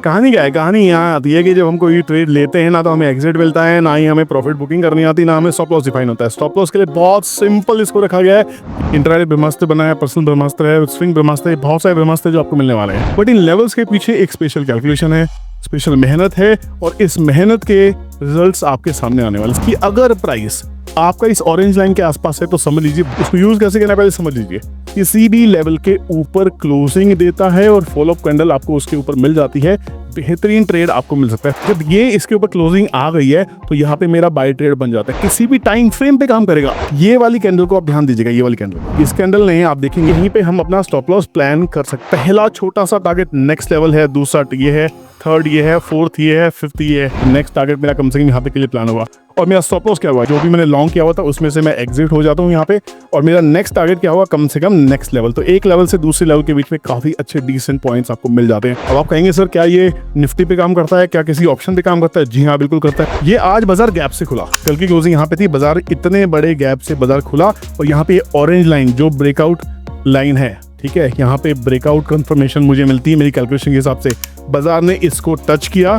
कहानी क्या है? कहानी यहाँ आती है कि जब हम कोई ट्रेड लेते हैं ना तो हमें एग्जिट मिलता है, ना ही हमें प्रॉफिट बुकिंग करनी आती, ना हमें स्टॉप लॉस डिफाइन होता है। स्टॉप लॉस के लिए बहुत सिंपल इसको रखा गया है। इंट्राडे ब्रह्मास्त्र बना है, पर्सनल ब्रह्मास्त्र है, स्विंग ब्रह्मास्त्र है, बहुत सारे ब्रह्मास्त्र जो आपको मिलने वाले हैं। बट इन लेवल्स के पीछे एक स्पेशल कैलकुलेशन है, स्पेशल मेहनत है, और इस मेहनत के रिजल्ट्स आपके सामने आने वाले हैं। कि अगर प्राइस आपका इस ऑरेंज लाइन के आसपास है तो समझ लीजिए इसको यूज कैसे करना है, पहले समझ लीजिए। किसी भी लेवल के ऊपर क्लोजिंग देता है और फॉलो अप कैंडल आपको उसके ऊपर मिल जाती है, बेहतरीन ट्रेड आपको मिल सकता है। जब ये इसके ऊपर क्लोजिंग आ गई है तो यहाँ पे मेरा बाय ट्रेड बन जाता है, किसी भी टाइम फ्रेम पे काम करेगा। ये वाली कैंडल को आप ध्यान दीजिएगा, ये वाली कैंडल, इस कैंडल ने आप देखेंगे यहीं पे हम अपना स्टॉप लॉस प्लान कर सकते हैं। पहला छोटा सा टारगेट नेक्स्ट लेवल है, दूसरा ये है, थर्ड ये है, फोर्थ ये है, फिफ्थ ये है। नेक्स्ट टारगेट मेरा कम से कम यहाँ पे के लिए प्लान होगा। और मेरा स्टॉप लॉस क्या हुआ, जो भी मैंने लॉन्ग किया हुआ था उसमें से मैं एग्जिट हो जाता हूँ यहाँ पे। और मेरा नेक्स्ट टारगेट क्या हुआ, कम से कम नेक्स्ट लेवल। तो एक लेवल से दूसरे लेवल के बीच में काफी अच्छे डिसेंट पॉइंट्स आपको मिल जाते हैं। अब आप कहेंगे सर क्या ये निफ्टी पे काम करता है, क्या किसी ऑप्शन पे काम करता है? जी हाँ, बिल्कुल करता है। ये आज बाजार गैप से खुला, कल की क्लोजिंग यहाँ पे थी, बाजार इतने बड़े गैप से बाजार खुला और यहाँ पे ऑरेंज लाइन जो ब्रेकआउट लाइन है, ठीक है, यहाँ पे ब्रेकआउट कंफर्मेशन मुझे मिलती है मेरी कैलकुलेशन के हिसाब से। बाजार ने इसको टच किया,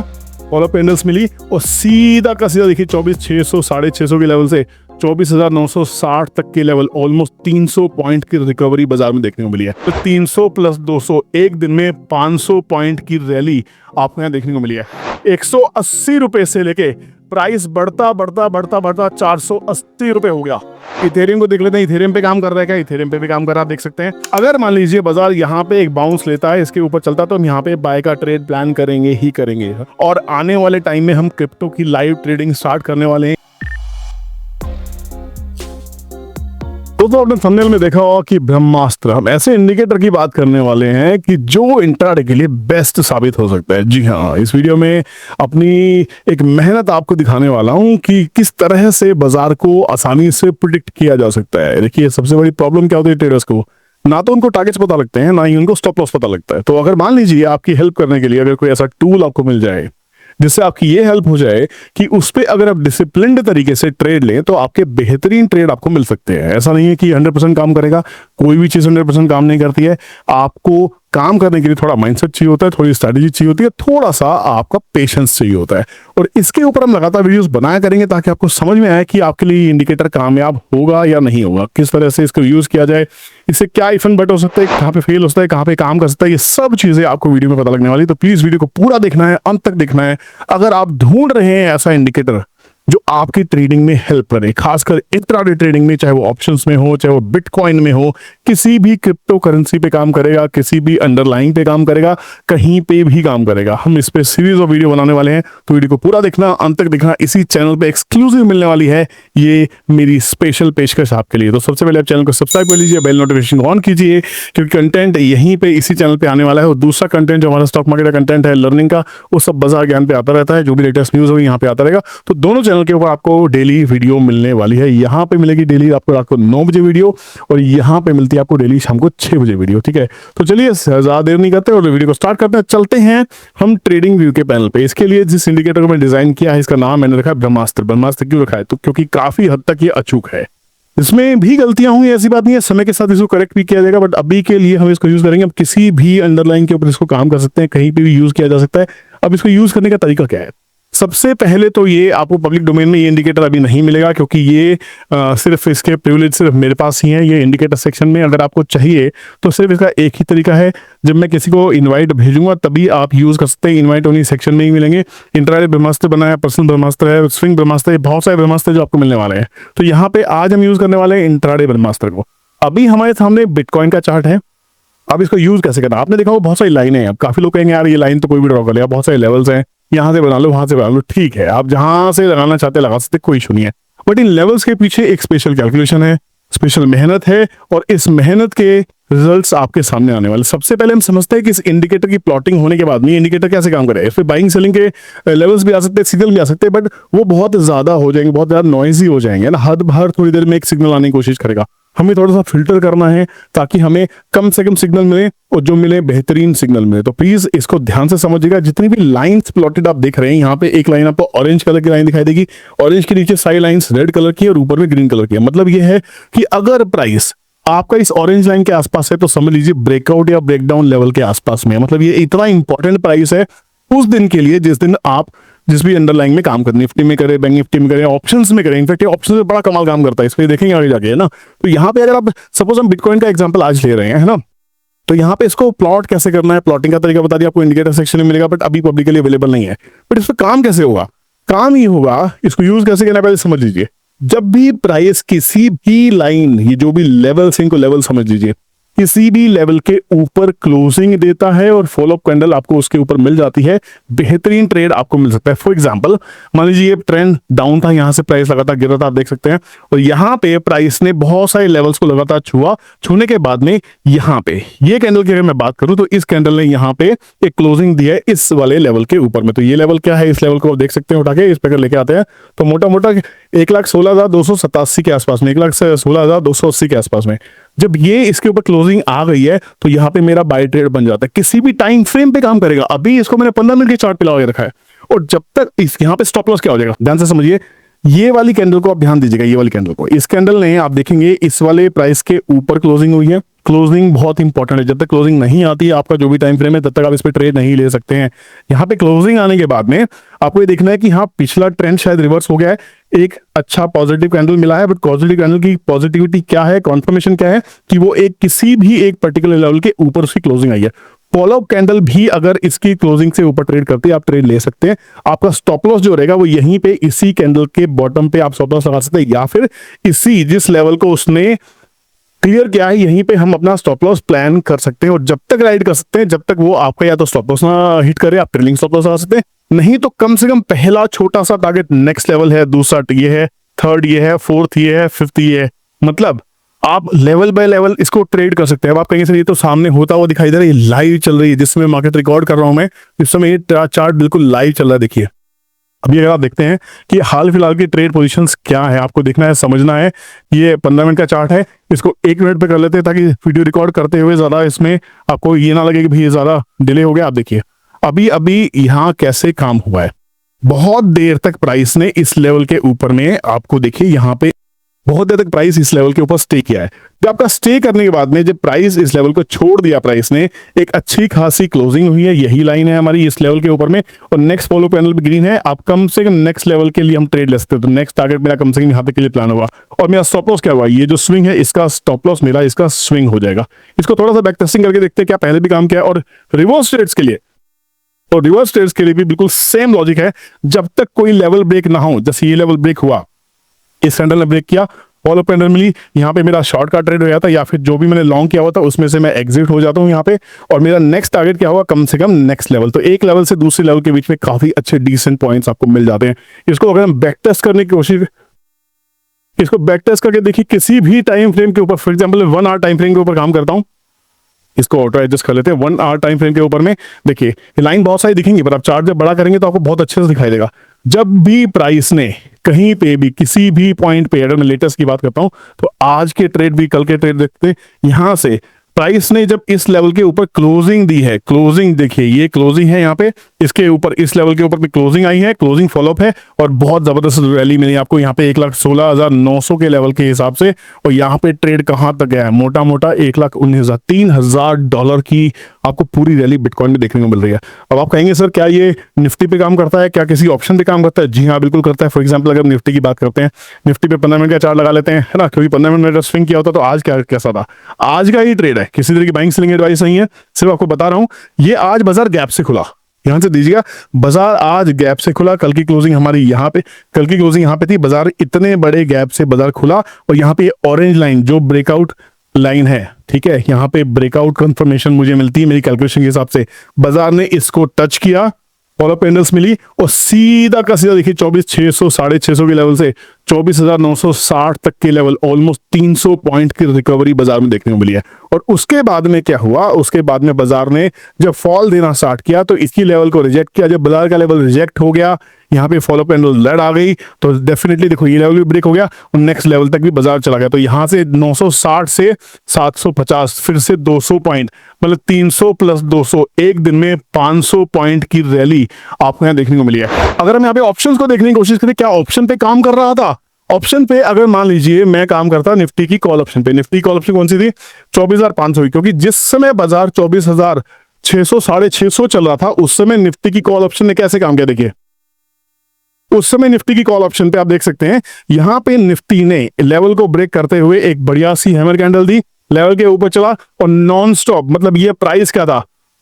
फॉलो कैंडल्स मिली और सीधा का सीधा देखिए 24,600 650 के लेवल से 24,960 तक के लेवल, ऑलमोस्ट 300 पॉइंट की रिकवरी बाजार में देखने को मिली है। तो 300 प्लस 200, एक दिन में 500 पॉइंट की रैली आपको यहाँ देखने को मिली है। 180 रुपए से लेके प्राइस बढ़ता बढ़ता बढ़ता बढ़ता 480 रुपए हो गया। इथेरियम को देख लेते हैं, इथेरियम पे काम कर रहा है क्या? इथेरियम पे भी काम कर रहा है, आप देख सकते हैं। अगर मान लीजिए बाजार यहाँ पे एक बाउंस लेता है, इसके ऊपर चलता है, तो हम यहाँ पे बाय का ट्रेड प्लान करेंगे ही करेंगे। और आने वाले टाइम में हम क्रिप्टो की लाइव ट्रेडिंग स्टार्ट करने वाले हैं। तो आपने थंबनेल में देखा होगा कि ब्रह्मास्त्र, हम ऐसे इंडिकेटर की बात करने वाले हैं कि जो इंट्राडे के लिए बेस्ट साबित हो सकता है। जी हाँ, इस वीडियो में अपनी एक मेहनत आपको दिखाने वाला हूं कि किस तरह से बाजार को आसानी से प्रिडिक्ट किया जा सकता है। देखिए, सबसे बड़ी प्रॉब्लम क्या होती है ट्रेडर्स को, ना तो उनको टारगेट्स पता लगते हैं, ना ही उनको स्टॉप लॉस पता लगता है। तो अगर मान लीजिए आपकी हेल्प करने के लिए अगर कोई ऐसा टूल आपको मिल जाए जिससे आपकी ये हेल्प हो जाए कि उस पे अगर आप डिसिप्लिन्ड तरीके से ट्रेड लें तो आपके बेहतरीन ट्रेड आपको मिल सकते हैं। ऐसा नहीं है कि 100% काम करेगा, कोई भी चीज 100% काम नहीं करती है। आपको काम करने के लिए थोड़ा माइंडसेट चाहिए होता है, थोड़ी स्ट्रैटेजी चाहिए होती है, थोड़ा सा आपका पेशेंस चाहिए होता है। और इसके ऊपर हम लगातार वीडियोस बनाया करेंगे ताकि आपको समझ में आए कि आपके लिए इंडिकेटर कामयाब होगा या नहीं होगा, किस तरह से इसको यूज किया जाए, इससे क्या इफेक्ट बट हो सकता है, कहाँ पे फेल हो सकता है, कहाँ पे काम कर सकता है, ये सब चीजें आपको वीडियो में पता लगने वाली। तो प्लीज वीडियो को पूरा देखना है, अंत तक देखना है। अगर आप ढूंढ रहे हैं ऐसा इंडिकेटर जो आपकी ट्रेडिंग में हेल्प करे, खासकर इंट्राडे ट्रेडिंग में, चाहे वो ऑप्शंस में हो, चाहे वो बिटकॉइन में हो, किसी भी क्रिप्टो करेंसी पे काम करेगा, किसी भी अंडरलाइन पे काम करेगा, कहीं पे भी काम करेगा, हम इस पे सीरीज ऑफ वीडियो बनाने वाले हैं। तो वीडियो को पूरा देखना, अंत तक देखना। इसी चैनल पे एक्सक्लूसिव मिलने वाली है ये मेरी स्पेशल पेशकश आपके लिए। तो सबसे पहले आप चैनल को सब्सक्राइब कर लीजिए, बेल नोटिफिकेशन ऑन कीजिए, क्योंकि कंटेंट यहीं पे इसी चैनल पे आने वाला है। और दूसरा कंटेंट जो हमारा स्टॉक मार्केट का कंटेंट है, लर्निंग का, वो सब बाजार ज्ञान पे आता रहता है। जो भी लेटेस्ट न्यूज होगी यहाँ पे आता रहेगा। तो दोनों चैनल के ऊपर आपको डेली वीडियो मिलने वाली है। यहाँ पे मिलेगी डेली आपको रात को 9 बजे वीडियो, और यहाँ पे मिलती है आपको डेली शाम को 6 बजे वीडियो। ठीक है, तो चलिए ज्यादा देर नहीं करते और वीडियो को स्टार्ट करते हैं। चलते हैं हम ट्रेडिंग व्यू के पैनल पे। इसके लिए जिस इंडिकेटर को मैं डिजाइन किया है, इसका नाम मैंने रखा है ब्रह्मास्त्र। ब्रह्मास्त्र क्यों रखा है? तो क्योंकि काफी हद तक ये अचूक है, इसमें भी गलतियां हुई, ऐसी बात नहीं है, समय के साथ इसको करेक्ट भी किया जाएगा। बट अभी के लिए हम इसको यूज करेंगे। अब किसी भी अंडरलाइन के ऊपर इसको काम कर सकते हैं, कहीं पे भी यूज किया जा सकता है। अब इसको यूज करने का तरीका क्या है? सबसे पहले तो ये आपको पब्लिक डोमेन में ये इंडिकेटर अभी नहीं मिलेगा, क्योंकि ये सिर्फ इसके प्रिविलेज सिर्फ मेरे पास ही है। ये इंडिकेटर सेक्शन में अगर आपको चाहिए तो सिर्फ इसका एक ही तरीका है, जब मैं किसी को इनवाइट भेजूंगा तभी आप यूज कर सकते हैं। इनवाइट ओनली सेक्शन में ही मिलेंगे। इंट्राडे ब्रह्मास्त्र बना है, पर्सनल ब्रह्मास्त्र है, स्विंग ब्रह्मास्त्र है, बहुत सारे ब्रह्मास्त्र जो आपको मिलने वाले हैं। तो यहाँ पे आज हम यूज करने वाले हैं इंट्राडे ब्रह्मास्त्र को। अभी हमारे सामने बिटकॉइन का चार्ट है। अब इसको यूज कैसे करना, आपने देखा वो बहुत सारी लाइनें हैं। अब काफी लोग कहेंगे यार ये लाइन तो कोई भी ड्रॉ कर लेगा, बहुत सारे लेवल्स हैं, यहाँ से बना लो, वहां से बना लो। ठीक है, आप जहां से लगाना चाहते लगा सकते, कोई इशू नहीं है। बट इन लेवल्स के पीछे एक स्पेशल कैलकुलेशन है, स्पेशल मेहनत है, और इस मेहनत के रिजल्ट्स आपके सामने आने वाले। सबसे पहले हम समझते हैं कि इस इंडिकेटर की प्लॉटिंग होने के बाद में इंडिकेटर कैसे काम करेगा। इस पे बाइंग सेलिंग के लेवल्स भी आ सकते हैं, सिग्नल भी आ सकते हैं, बट वो बहुत ज्यादा हो जाएंगे, बहुत ज्यादा नॉइजी हो जाएंगे ना। हद भर थोड़ी देर में एक सिग्नल आने की कोशिश करेगा। हमें थोड़ा सा फिल्टर करना है ताकि हमें कम से कम सिग्नल मिले और जो मिले बेहतरीन सिग्नल मिले। तो प्लीज इसको ध्यान से समझिएगा। जितनी भी लाइंस प्लॉटेड आप देख रहे हैं, यहाँ पे एक लाइन आपको ऑरेंज कलर की लाइन दिखाई देगी, ऑरेंज के नीचे साइड लाइंस रेड कलर की और ऊपर में ग्रीन कलर की है। मतलब ये है कि अगर प्राइस आपका इस ऑरेंज लाइन के आसपास है तो समझ लीजिए ब्रेकआउट या ब्रेकडाउन लेवल के आसपास में है। मतलब ये इतना इंपॉर्टेंट प्राइस है उस दिन के लिए जिस दिन आप जिस भी अंडरलाइन में काम करें, निफ्टी में करें, बैंक निफ्टी में करें, ऑप्शंस में करें। इनफैक्ट ये ऑप्शंस में बड़ा कमाल काम करता है, इस पर देखेंगे आगे जाके, है ना। तो यहाँ पे अगर आप सपोज हम बिटकॉइन का एग्जांपल आज ले रहे हैं, है ना, तो यहाँ पे इसको प्लॉट कैसे करना है, प्लॉटिंग का तरीका बता दिया आपको, इंडिकेटर सेक्शन में मिलेगा, बट अभी पब्लिकली अवेलेबल नहीं है। बट इस पर काम कैसे होगा, काम ही होगा, इसको यूज कैसे करना है पहले समझ लीजिए। जब भी प्राइस किसी भी लाइन, ये जो भी लेवल्स इनको लेवल समझ लीजिए, किसी भी लेवल के ऊपर क्लोजिंग देता है और फॉलोअप कैंडल आपको उसके ऊपर मिल जाती है, बेहतरीन ट्रेड आपको मिल सकता है। फॉर एग्जांपल मान लीजिए ये ट्रेंड डाउन था, यहां से प्राइस लगातार गिर रहा था, आप देख सकते हैं, और यहां पे प्राइस ने बहुत सारे लेवल्स को लगातार छूने के बाद में यहाँ पे ये कैंडल की अगर मैं बात करूं तो इस कैंडल ने यहाँ पे एक क्लोजिंग दी है इस वाले लेवल के ऊपर में। तो ये लेवल क्या है, इस लेवल को आप देख सकते हैं, उठा के इस पे लेके आते हैं तो मोटा मोटा 1,16,287 के आसपास में, 1,16,280 के आसपास में जब ये इसके ऊपर क्लोजिंग आ गई है तो यहाँ पे मेरा बाय ट्रेड बन जाता है। किसी भी टाइम फ्रेम पे काम करेगा। अभी इसको मैंने 15 मिनट के चार्ट पे लगा के रखा है, और जब तक इस यहाँ पे स्टॉप लॉस क्या हो जाएगा, ध्यान से समझिए। ये वाली कैंडल को आप ध्यान दीजिएगा, ये वाली कैंडल को, इस कैंडल ने आप देखेंगे इस वाले प्राइस के ऊपर क्लोजिंग हुई है। क्लोजिंग बहुत इंपॉर्टेंट है, जब तक क्लोजिंग नहीं आती है आपका जो भी टाइम फ्रेम है तब तक आप इस पे ट्रेड नहीं ले सकते हैं। यहाँ पे क्लोजिंग आने के बाद में आपको ये देखना है कि हाँ पिछला ट्रेंड शायद रिवर्स हो गया है, एक अच्छा पॉजिटिव कैंडल मिला है, बट पॉजिटिव कैंडल की पॉजिटिविटी क्या है, कॉन्फर्मेशन क्या है कि वो एक किसी भी एक पर्टिकुलर लेवल के ऊपर उसकी क्लोजिंग आई है। फॉलोअप कैंडल भी अगर इसकी क्लोजिंग से ऊपर ट्रेड करती है आप ट्रेड ले सकते हैं। आपका स्टॉप लॉस जो रहेगा वो यहीं पे इसी कैंडल के बॉटम पे आप स्टॉप लॉस लगा सकते हैं, या फिर इसी जिस लेवल को उसने क्लियर क्या है यहीं पे हम अपना स्टॉप लॉस प्लान कर सकते हैं, और जब तक राइड कर सकते हैं जब तक वो आपका या तो स्टॉप लॉस ना हिट करे आप ट्रेलिंग स्टॉप लॉस लगा सकते हैं, नहीं तो कम से कम पहला छोटा सा टारगेट नेक्स्ट लेवल है, दूसरा ये है, थर्ड ये है, फोर्थ ये है, फिफ्थ ये है, मतलब आप लेवल बाय लेवल इसको ट्रेड कर सकते हैं। अब आप कहेंगे सर ये तो सामने होता हुआ दिखाई दे रहा है, ये लाइव चल रही है, जिसमें मार्केट रिकॉर्ड कर रहा हूं मैं इस समय, ये चार्ट बिल्कुल लाइव चल रहा है। देखिए अभी अगर आप देखते हैं कि हाल फिलहाल की ट्रेड पोजीशंस क्या है, आपको देखना है, समझना है। ये 15 मिनट का चार्ट है, इसको 1 मिनट पे कर लेते हैं ताकि वीडियो रिकॉर्ड करते हुए ज्यादा इसमें आपको ये ना लगे कि भाई ये ज्यादा डिले हो गया। आप देखिए अभी अभी यहाँ कैसे काम हुआ है, बहुत देर तक प्राइस ने इस लेवल के ऊपर में, आपको देखिए यहाँ पे बहुत देर तक प्राइस इस लेवल के ऊपर स्टे किया है। जब आपका स्टे करने के बाद में जब प्राइस इस लेवल को छोड़ दिया, प्राइस ने एक अच्छी खासी क्लोजिंग हुई है, यही लाइन है हमारी इस लेवल के ऊपर में, और नेक्स्ट फॉलो पैनल भी ग्रीन है। आप कम से कम नेक्स्ट लेवल के लिए हम ट्रेड ले सकते हैं, तो नेक्स्ट टारगेट मेरा कम से कम यहाँ पे के लिए प्लान होगा। और मेरा स्टॉप लॉस क्या हुआ, ये जो स्विंग है इसका स्टॉप लॉस मेरा इसका स्विंग हो जाएगा। इसको थोड़ा सा बैक टेस्टिंग करके देखते हैं क्या पहले भी काम किया है। और रिवर्स ट्रेड्स के लिए, और रिवर्स ट्रेड्स के लिए भी बिल्कुल सेम लॉजिक है, जब तक कोई लेवल ब्रेक ना हो, जैसे ये लेवल ब्रेक हुआ, इस कैंडल ने ब्रेक किया, फॉलो कैंडल मिली, यहाँ पे मेरा शॉर्ट का ट्रेड हो गया था, या फिर जो भी मैंने लॉन्ग किया हुआ था उसमें से मैं एग्जिट हो जाता हूँ यहाँ पे, और मेरा नेक्स्ट टारगेट क्या होगा, कम से कम नेक्स्ट लेवल। तो एक लेवल से दूसरे लेवल के बीच में काफी अच्छे डिसेंट पॉइंट्स आपको मिल जाते हैं। इसको अगर हम बैक टेस्ट करने की कोशिश, इसको बैक टेस्ट करके देखिए किसी भी टाइम फ्रेम के ऊपर, for example 1 hour time frame के ऊपर काम करता हूँ, इसको ऑटो एडजस्ट कर लेते हैं। 1 आवर टाइम फ्रेम के ऊपर में देखिए ये लाइन बहुत सारी दिखेंगी, पर आप चार्ट जब बड़ा करेंगे तो आपको बहुत अच्छे से दिखाई देगा। जब भी प्राइस ने कहीं पे भी किसी भी पॉइंट पे, अगर मैं लेटेस्ट की बात करता हूं तो आज के ट्रेड भी कल के ट्रेड देखते हैं, यहां से प्राइस ने जब इस लेवल के ऊपर क्लोजिंग दी है, क्लोजिंग देखिए ये क्लोजिंग है यहाँ पे, इसके ऊपर इस लेवल के ऊपर भी क्लोजिंग आई है, क्लोजिंग फॉलोअप है, और बहुत जबरदस्त रैली मिली आपको यहाँ पे 1,16,900 के लेवल के हिसाब से। और यहाँ पे ट्रेड कहां तक गया है, मोटा मोटा 1,19,000 $3,000 की आपको पूरी रैली बिटकॉइन में देखने को मिल रही है। अब आप कहेंगे सर क्या ये निफ्टी पे काम करता है, क्या किसी ऑप्शन पे काम करता है? जी हाँ बिल्कुल करता है। फॉर एग्जाम्पल अगर निफ्टी की बात करते हैं, निफ्टी पे 15 मिनट का चार्ट लगा लेते हैं, है ना, क्योंकि 15 मिनट स्विंग किया होता तो आज क्या कैसा था, आज का ही ट्रेड है, किसी तरह की बाइंग सेलिंग एडवाइस नहीं है, सिर्फ आपको बता रहा हूं। ये आज बाजार गैप से खुला, ध्यान से दीजिएगा, बाजार आज गैप से खुला। कल की क्लोजिंग हमारी यहाँ पे, कल की क्लोजिंग यहाँ पे थी, बाजार इतने बड़े गैप से बाजार खुला, और यहाँ पे ऑरेंज लाइन जो ब्रेकआउट लाइन है, ठीक है, यहाँ पे ब्रेकआउट कंफर्मेशन मुझे मिलती है मेरी कैलकुलेशन के हिसाब से, बाजार ने इसको टच किया, फॉलो कैंडल्स मिली, और सीधा का सीधा देखिए 24,600 650 के लेवल से 24,960 तक के लेवल, ऑलमोस्ट 300 पॉइंट की रिकवरी बाजार में देखने को मिली है। और उसके बाद में क्या हुआ, उसके बाद में बाजार ने जब फॉल देना स्टार्ट किया तो इसकी लेवल को रिजेक्ट किया। जब बाजार का लेवल रिजेक्ट हो गया, यहाँ पे फॉलो कैंडल लड़ आ गई, तो डेफिनेटली देखो ये लेवल भी ब्रेक हो गया और नेक्स्ट लेवल तक भी बाजार चला गया। तो यहाँ से 960 से 750, फिर से 200 पॉइंट, मतलब 300 प्लस 200, एक दिन में 500 पॉइंट की रैली आपको यहाँ देखने को मिली है। अगर हम यहाँ पे ऑप्शंस को देखने की कोशिश करें, क्या ऑप्शन पे काम कर रहा था, ऑप्शन पे अगर मान लीजिए मैं काम करता निफ्टी की कॉल ऑप्शन पे, निफ्टी कॉल ऑप्शन कौन सी थी, 24,500 की, क्योंकि जिस समय बाजार 600 650 चल रहा था उस समय निफ्टी की कॉल ऑप्शन ने कैसे काम किया देखिए। उस समय निफ्टी की कॉल ऑप्शन पे आप देख सकते हैं यहां पे निफ्टी ने लेवल को ब्रेक करते हुए एक बढ़िया सी हैमर कैंडल दी, लेवल के ऊपर चला और नॉन स्टॉप, मतलब ये प्राइस क्या था,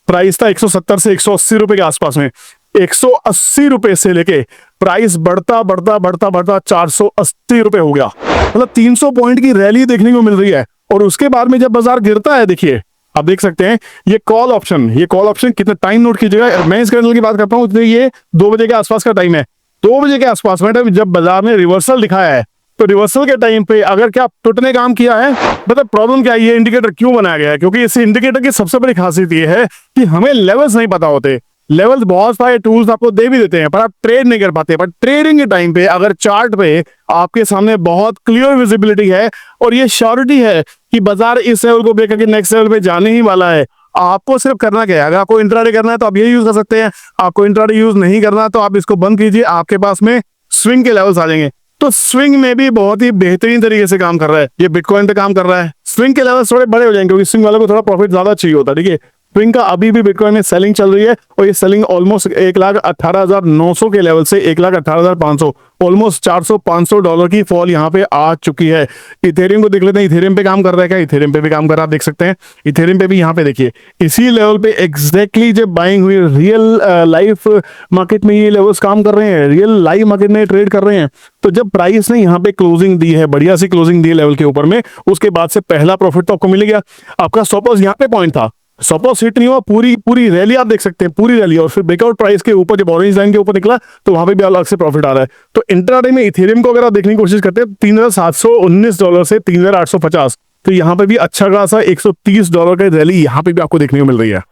प्राइस था 170 से 180 रुपए के आसपास में। 180 रुपए से लेके प्राइस बढ़ता बढ़ता बढ़ता बढ़ता 480 रुपए हो गया, मतलब 300 पॉइंट की रैली देखने को मिल रही है। और उसके बाद में जब बाजार गिरता है, देखिए आप देख सकते हैं ये कॉल ऑप्शन कितना टाइम नोट कीजिएगा, मैं इस कैंडल की बात करता हूं, ये 2 बजे के आसपास का टाइम है। 2 बजे के आसपास में जब बाजार ने रिवर्सल दिखाया है, तो रिवर्सल के टाइम पे अगर क्या टूटने काम किया है, मतलब प्रॉब्लम क्या है, ये इंडिकेटर क्यों बनाया गया है, क्योंकि इस इंडिकेटर की सबसे बड़ी खासियत ये है कि हमें लेवल्स नहीं पता होते। लेवल्स बहुत सारे टूल्स आपको दे भी देते हैं पर आप ट्रेड नहीं कर पाते। पर ट्रेडिंग के टाइम पे अगर चार्ट पे आपके सामने बहुत क्लियर विजिबिलिटी है और ये श्योरिटी है कि बाजार इस लेवल को ब्रेक करके नेक्स्ट लेवल पे जाने ही वाला है, आपको सिर्फ करना क्या है, अगर आपको इंट्राडे करना है तो आप ये यूज कर सकते हैं, आपको इंट्राडे यूज नहीं करना तो आप इसको बंद कीजिए, आपके पास में स्विंग के लेवल्स आ जाएंगे। तो स्विंग में भी बहुत ही बेहतरीन तरीके से काम कर रहा है, ये बिटकॉइन पे काम कर रहा है। स्विंग के लेवल्स थोड़े बड़े हो जाएंगे क्योंकि स्विंग वालों को थोड़ा प्रॉफिट ज्यादा चाहिए होता है, ठीक है। स्विंग का अभी भी बिटकॉइन में सेलिंग चल रही है और ये सेलिंग ऑलमोस्ट 1,18,900 के लेवल से 1,18,500, ऑलमोस्ट $400-500 की फॉल यहाँ पे आ चुकी है। इथेरियम को देख लेते हैं, इथेरियम पे काम कर रहा है क्या, इथेरियम पे भी काम कर रहा है, आप देख सकते हैं इथेरियम पे भी यहाँ पे देखिए इसी लेवल पे एग्जैक्टली जब बाइंग हुई, रियल लाइफ मार्केट में ये लेवल्स काम कर रहे हैं, रियल लाइव मार्केट में ट्रेड कर रहे हैं। तो जब प्राइस ने यहाँ पे क्लोजिंग दी है, बढ़िया सी क्लोजिंग दी है लेवल के ऊपर में, उसके बाद से पहला प्रॉफिट तो आपको मिल गया। आपका स्टॉप लॉस यहाँ पे पॉइंट था, स्टॉप लॉस हिट नहीं हुआ, पूरी रैली आप देख सकते हैं, पूरी रैली, और फिर ब्रेकआउट प्राइस के ऊपर जब ऑरेंज लाइन के ऊपर निकला तो वहां पे भी अलग से प्रॉफिट आ रहा है। तो इंट्राडे में इथेरियम को अगर आप देखने की कोशिश करते हैं $3,719 से 3,850, तो यहाँ पे भी अच्छा खासा $130 का रैली यहाँ पे भी आपको देखने को मिल रही है।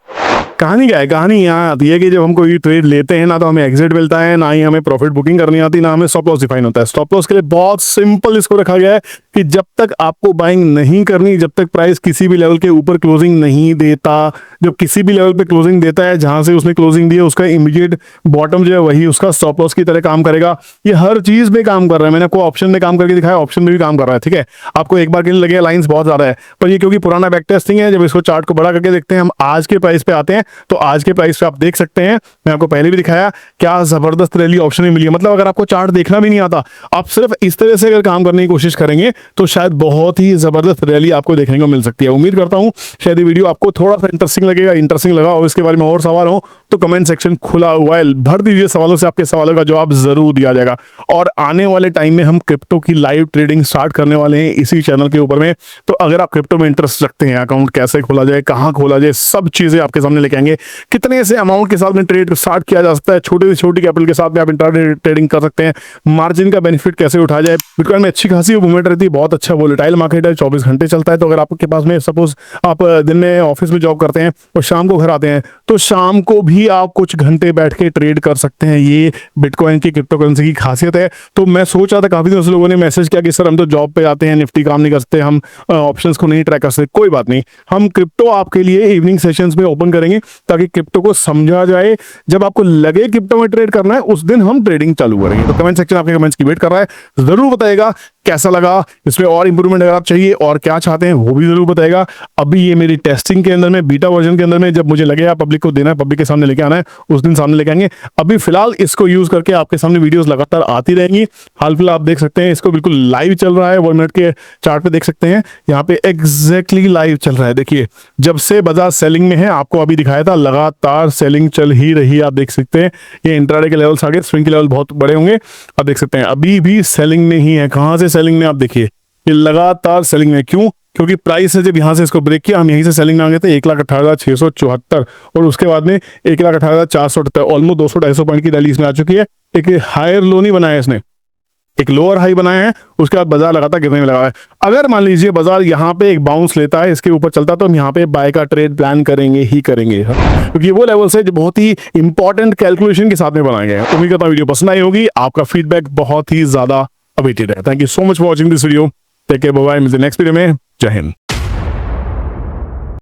कहानी क्या है, कहानी यहाँ आती है कि जब हम कोई ट्रेड लेते हैं ना तो हमें एग्जिट मिलता है, ना ही हमें प्रॉफिट बुकिंग करनी आती, ना हमें स्टॉप लॉस डिफाइन होता है। स्टॉप लॉस के लिए बहुत सिंपल इसको रखा गया है कि जब तक आपको बाइंग नहीं करनी, जब तक प्राइस किसी भी लेवल के ऊपर क्लोजिंग नहीं देता, जब किसी भी लेवल पे क्लोजिंग देता है जहां से उसने क्लोजिंग दी है उसका इमीडिएट बॉटम जो है वही उसका स्टॉप लॉस की तरह काम करेगा। ये हर चीज में काम कर रहा है, मैंने आपको ऑप्शन में काम करके दिखाया, ऑप्शन में भी काम कर रहा है, ठीक है। आपको एक बार के लिए लगेगा लाइंस बहुत ज्यादा है, पर ये क्योंकि पुराना बैक टेस्टिंग है, जब इसको चार्ट को बड़ा करके देखते हैं, हम आज के प्राइस पे आते हैं तो आज के प्राइस पे आप देख सकते हैं, मैं आपको पहले भी दिखाया क्या जबरदस्त रैली ऑप्शन में मिली है। मतलब अगर आपको चार्ट देखना भी नहीं आता, आप सिर्फ इस तरह से अगर काम करने की कोशिश करेंगे तो शायद बहुत ही जबरदस्त रैली आपको देखने को मिल सकती है। उम्मीद करता हूं शायद ये वीडियो आपको थोड़ा सा इंटरेस्टिंग लगेगा, इंटरेस्टिंग लगा और इसके बारे में और सवाल हो तो कमेंट सेक्शन खुला हुआ है, भर दीजिए सवालों से, आपके सवालों का जवाब जरूर दिया जाएगा। और आने वाले टाइम में हम क्रिप्टो की लाइव ट्रेडिंग स्टार्ट करने वाले हैं इसी चैनल के ऊपर में, तो अगर आप क्रिप्टो में इंटरेस्ट रखते हैं, अकाउंट कैसे खोला जाए, कहाँ खोला जाए, सब चीजें आपके सामने लेके आएंगे। कितने से अमाउंट के साथ में ट्रेड स्टार्ट किया जा सकता है, छोटी से छोटी कैपिटल के साथ में आप इंट्राडे ट्रेडिंग कर सकते हैं, मार्जिन का बेनिफिट कैसे उठाया जाए। बिटकॉइन में अच्छी खासी मूवमेंट रहती है, बहुत अच्छा वोलेटाइल मार्केट है, 24 घंटे चलता है। तो अगर आपके पास में सपोज आप दिन में ऑफिस में जॉब करते हैं और शाम को घर आते हैं तो शाम को भी आप कुछ घंटे बैठ के ट्रेड कर सकते हैं। ये बिटकॉइन की क्रिप्टो करेंसी की खासियत है। तो मैं सोच रहा था, काफी दिनों से लोगों ने मैसेज किया कि सर हम तो जॉब पे जाते हैं, निफ्टी काम नहीं कर सकते, हम ऑप्शंस को नहीं ट्रैक कर सकते। कोई बात नहीं, हम क्रिप्टो आपके लिए इवनिंग सेशंस में ओपन करेंगे ताकि क्रिप्टो को समझा जाए। जब आपको लगे क्रिप्टो में ट्रेड करना है उस दिन हम ट्रेडिंग चालू करेंगे। तो कमेंट सेक्शन आपके कमेंट्स की वेट कर रहा है, जरूर बताइएगा कैसा लगा, इसमें और इंप्रूवमेंट अगर आप चाहिए और क्या चाहते हैं वो भी जरूर बताइएगा। अभी ये मेरी टेस्टिंग के अंदर में, बीटा वर्जन के अंदर में, जब मुझे लगे पब्लिक को देना है, पब्लिक के सामने लेके आना है, उस दिन सामने लेके आएंगे। अभी फिलहाल इसको यूज करके आपके सामने वीडियोस लगातार आती रहेंगी। हाल फिलहाल आप देख सकते हैं इसको बिल्कुल लाइव चल रहा है, 1 मिनट के चार्ट पे देख सकते हैं, यहाँ पे एग्जैक्टली लाइव चल रहा है। देखिए जब से बाजार सेलिंग में है, आपको अभी दिखाया था, लगातार सेलिंग चल ही रही है। आप देख सकते हैं ये इंट्राडे के लेवल्स आगे, स्विंग के लेवल बहुत बड़े होंगे, आप देख सकते हैं अभी भी सेलिंग में ही है। कहां से सेलिंग में, आप देखिए ये लगातार सेलिंग में। क्यों? क्योंकि प्राइस है जब यहां से इसको ब्रेक किया, हम यहीं से सेलिंग में आ गए थे 1,18,674 और उसके बाद में 1,18,478, ऑलमोस्ट 200-250 पॉइंट की रैली इसमें आ चुकी है। एक हायर लो नहीं बनाया इसने, एक लोअर हाई बनाया है, उसके बाद बाजार लगातार गिरने में लगा है। अगर मान लीजिए बाजार यहाँ पे एक बाउंस लेता है, इसके ऊपर चलता, तो हम यहाँ पे बाय का ट्रेड प्लान करेंगे ही करेंगे, क्योंकि ये वो लेवल्स है जो बहुत ही इंपॉर्टेंट कैलकुलेशन के साथ में बनाए गए हैं। उम्मीद करता हूं वीडियो पसंद आई होगी, आपका फीडबैक बहुत ही ज्यादा अवेटेड है। Thank you so much for watching this video, take care, bye bye, मिलते हैं नेक्स्ट वीडियो में। जय हिंद।